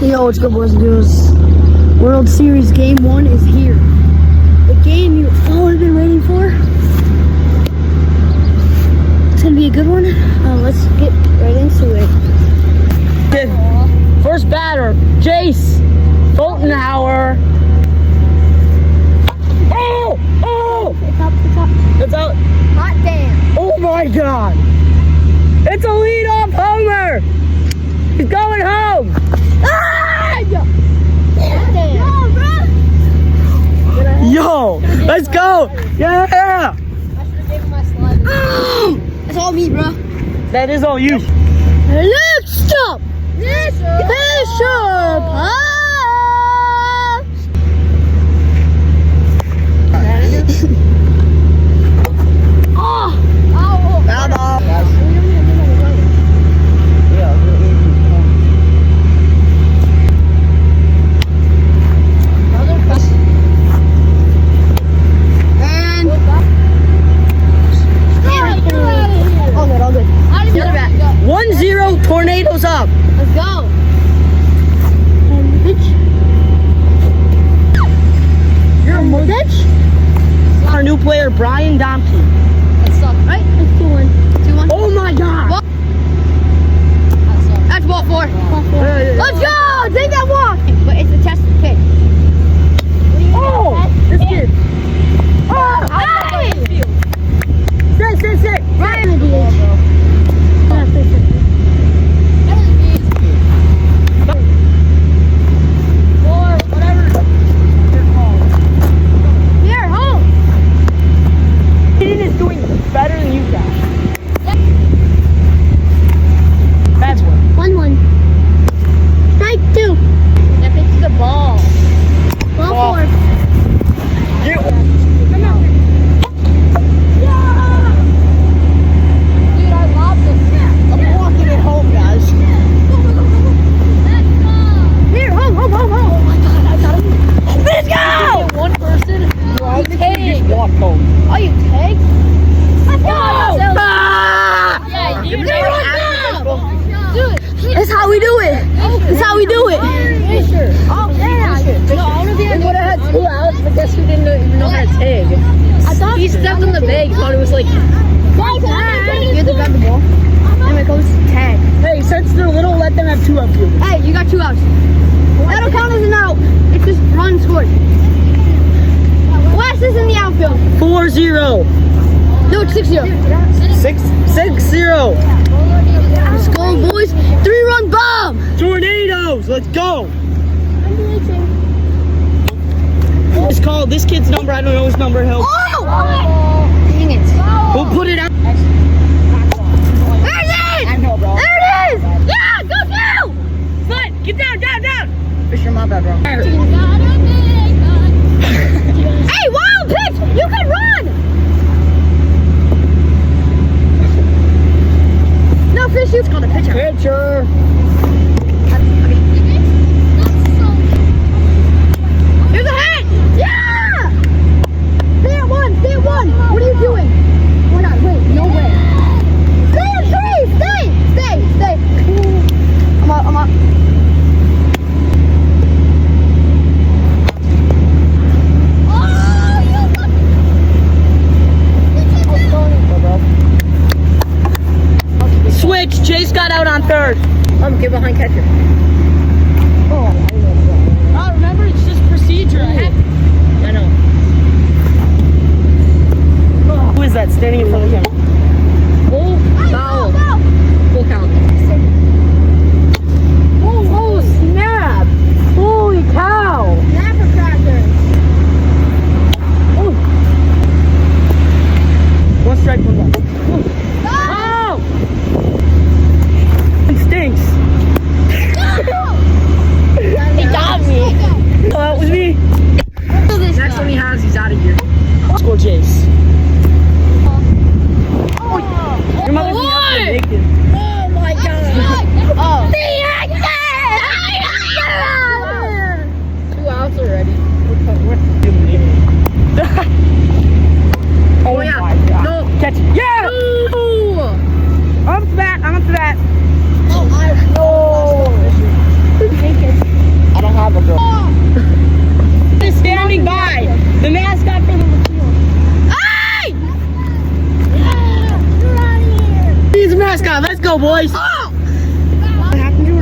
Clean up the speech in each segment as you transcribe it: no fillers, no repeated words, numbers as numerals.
Yo, what's good, boys and girls? World Series Game 1 is here. The game you've all been waiting for. It's gonna be a good one. Let's get right into it. First batter, Jace Foltenhauer. Oh! Oh! It's up, it's up. It's out. Hot damn. Oh my God! It's a leadoff homer! He's going home! Ah! Hot damn. Yo! Let's go! Yeah! I should have given my slide. It's all me, bro. That is all you. Next up! Bishop! All good. 1-0 tornadoes up. Let's go. And pitch. You're a pitch. Our new player, Brian Domke. That sucks, right? It's 2-1. 2-1. Oh my God! Ball. That's ball 4. Ball 4. Let's go! Take that walk! But it's a test pitch. Oh! This kid. Oh! Hey! Sit. Ryan the DH. Here, home. Hayden is doing better than you guys. That's what. 1-1. Strike 2. That pitches the ball. Ball 4. You. Come on. Dude, I love this. I'm walking it home, guys. Here, home. Oh my God, I got him. Let's go! One person. Just walk home. Oh, you take? Let's go! Ah! Yeah, Dude, Dude, that's how we do it. That's how we do it. oh yeah. No, I want to be. We would have had 2 outs, but guess who didn't even know how to tag? I thought He stepped on the bag, thought it was like, You have to grab the ball. And it goes to tag. hey, since they're little, let them have 2 outfielders. Hey, you got 2 outs. That'll count as an out. It's just run scored. West is in the outfield. 4-0. No, it's 6-0. 6-0. Let's go, boys. 3-run bomb. Tornadoes. Let's go. It's called this kid's number. I don't know his number. Help. Oh! Dang it. We'll put it out. There it is! I know, bro. There it is! Yeah, go down! But get down. Fisher, my bad, bro. Hey, wild pitch! You can run! No, fish, it's called a pitcher. Pitcher. Here's a hit! Yeah! Stay at 1, stay at 1. What are you doing? Why not? Wait, no way. Stay at 3! Stay! I'm up. Switch. Chase got out on third. I'm go, boys. Oh!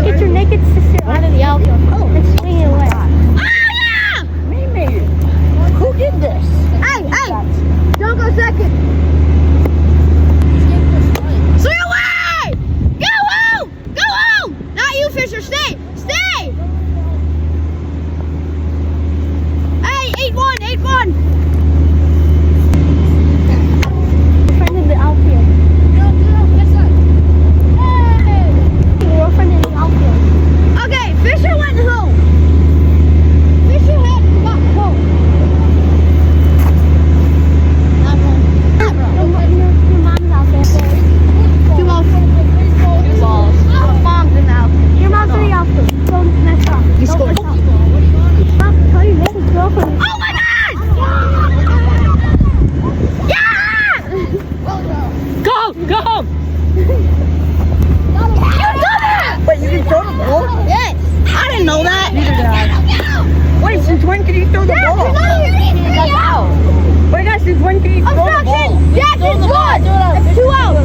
Get your naked sister out of the outfield and swing it away. Oh, yeah! Mimi, who did this? Hey, don't go second. Swing away! Go home! Go home! Not you, Fisher. Stay! Hey, 8-1, 8-1. Friend in the outfield. Girlfriend in the outfield. Okay, Fisher went home. Fisher had got home. Not home. Your mom's out there. 2 balls. Mom's in the outfield. Your mom's in the outfield. Don't mess up. He scored. Stop telling me his girlfriend. Oh my God! Yeah! Go, go. Wait, you can throw the ball? Yes. I didn't know that. Wait, since when can you throw the ball? Wait, guys, since when can you throw the ball? Obstruction! Jack, it's good! It's 2 outs!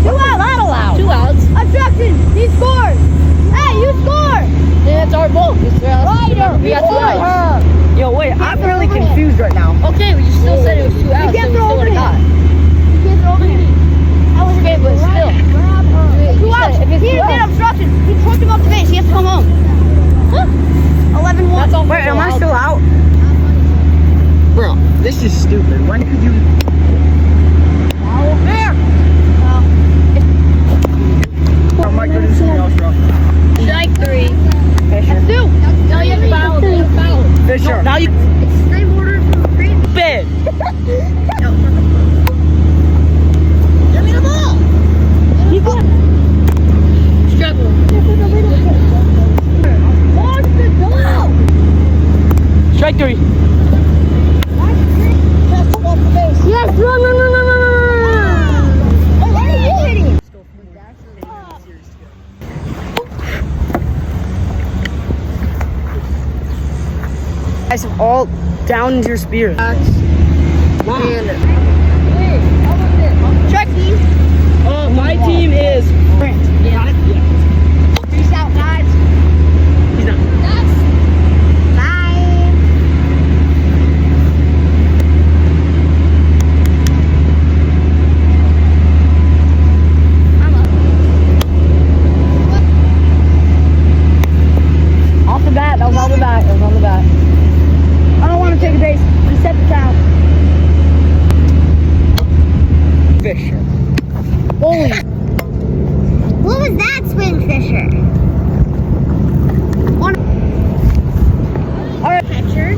2 outs! Not allowed. 2 outs. Obstruction! He scored! Hey, you scored! Yeah, it's our ball. Ryder! We got 2 outs. Yo, wait, I'm really confused right now. Okay, but you still said it was 2 outs. You can't so throw we over still him. got. You can't throw over him. Okay, but still. 2 outs. He did obstruction. He pushed him off the base. He has to come home. 11-1. That's all. Wait, am I still out? Bro, this is stupid. When could you? There! I might go do something else, bro. Strike 3. Fisher. 2. No, you have to foul. You have to foul. Fisher. Now you. It's straight order from the green. Bid. Give me the ball. Struggle. Launch the ball. Strike 3. Yes, run. Hey, where are you hitting? Guys have all downed your spears. Strike team. My team is. Got it? Yeah. Peace out, guys. He's not. Bye. Off the bat. That was on the bat. That was on the bat. I don't want to take a base. Reset the count. Fisher. Holy. What was that, Spin Fisher? Alright, catcher.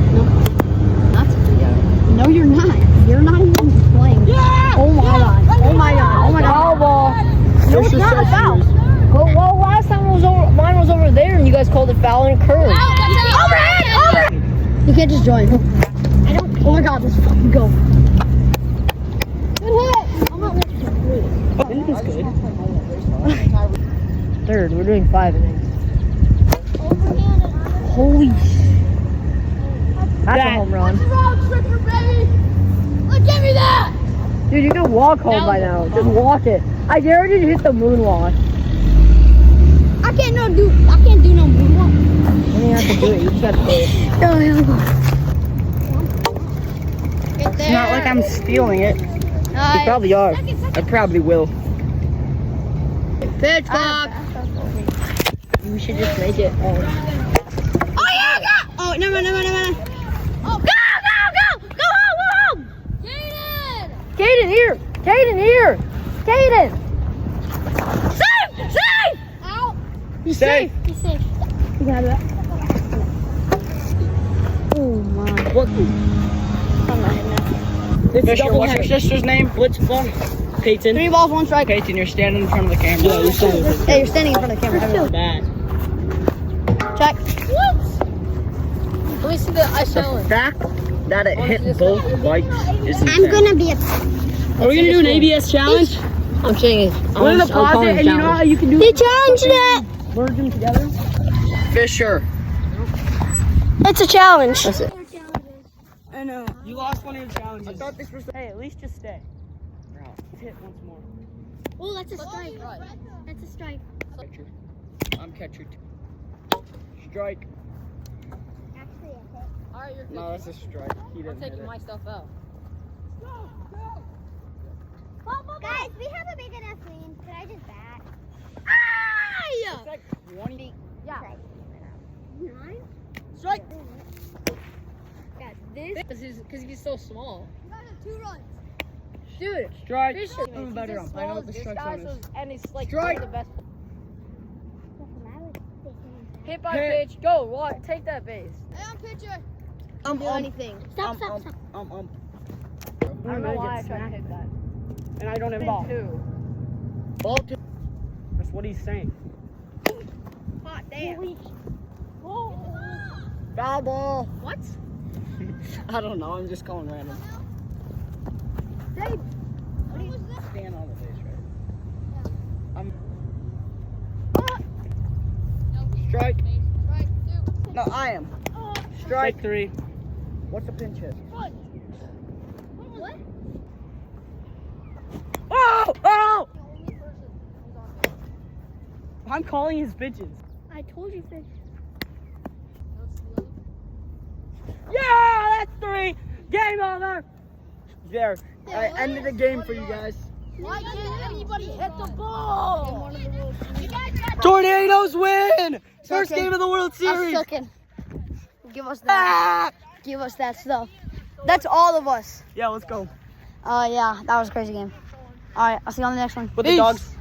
No, you're not. You're not even playing. Yeah! Oh my God. Oh my God. Oh my God. Foul ball. No, it's not a foul. Well, last time mine was over there, and you guys called it foul and curve. Overhead! Overhead! You can't just join. I don't. Oh my God, let's fucking go. Good hit. I'm not listening. This is good. Third. We're doing 5 innings. Holy shit. That's a home run. Road tripper, baby. Look, give me that. Dude, you can walk home by now. Just walk it. I dare you to hit the moonwalk. I can't do no moonwalk. You don't have to do it. You just gotta do it. It's not like I'm stealing it. You probably are. I probably will. Pitch clock. You should just make it. Oh yeah, go! Oh, never mind. Oh, go home! Caden, here! Caden! Safe! Out! He's safe. He's safe. You got it. Oh my. What? I'm not hitting that. Fisher, what's your sister's name? What's phone? Peyton. 3 balls, 1 strike. Peyton, you're standing in front of the camera. Yeah, you're standing in front of the Hey, you're standing in front of the camera. Bad. Check. Let me see the ice The challenge. fact that it hit both bikes is insane. I'm gonna be a. Are we gonna do an ABS challenge? I'm saying it. We're gonna pause it, and you know how you can do He challenged it. merge them together? Fisher. It's a challenge. That's it. I know. You lost one of your challenges. I thought this was. Hey, at least just stay. Hit once more. Oh, that's a strike. That's a strike. Catcher. I'm catcher too. Strike. Actually, a hit. All right, you're No, that's a strike. He I'm didn't hit taking it. my stuff out. Guys, we have a big enough lead. Could I just bat? It's like 20. Yeah. Nine? Strike. Guys, this. Because he's so small. You guys have 2 runs. Dude. Strike. Fisher, I'm a better ump. I know what the strike zone is. And he's like Strike. one of the best. What's the matter with this one? Hit by Hit. pitch. Go. What? Take that base. Hey, I'm pitcher. Um, Do anything. Stop, stop, stop. I don't know why I tried to hit that. And I don't have ball. Two. Ball two. That's what he's saying. Hot damn. Foul ball. What? I don't know. I'm just calling random. Dave. Stand on the base, right? Strike. Strike 2. No, I am. Strike 3. What's the pinch hit? What? Oh! Oh! I'm calling his pitches. I told you, fish. Yeah, that's 3. Game over. There. I ended the game for you guys. Why can't anybody hit the ball? Tornadoes win! First game of the World Series. Sucking. Give us that. Give us that stuff. That's all of us. Yeah, let's go. Yeah, that was a crazy game. All right, I'll see you on the next one. With the dogs.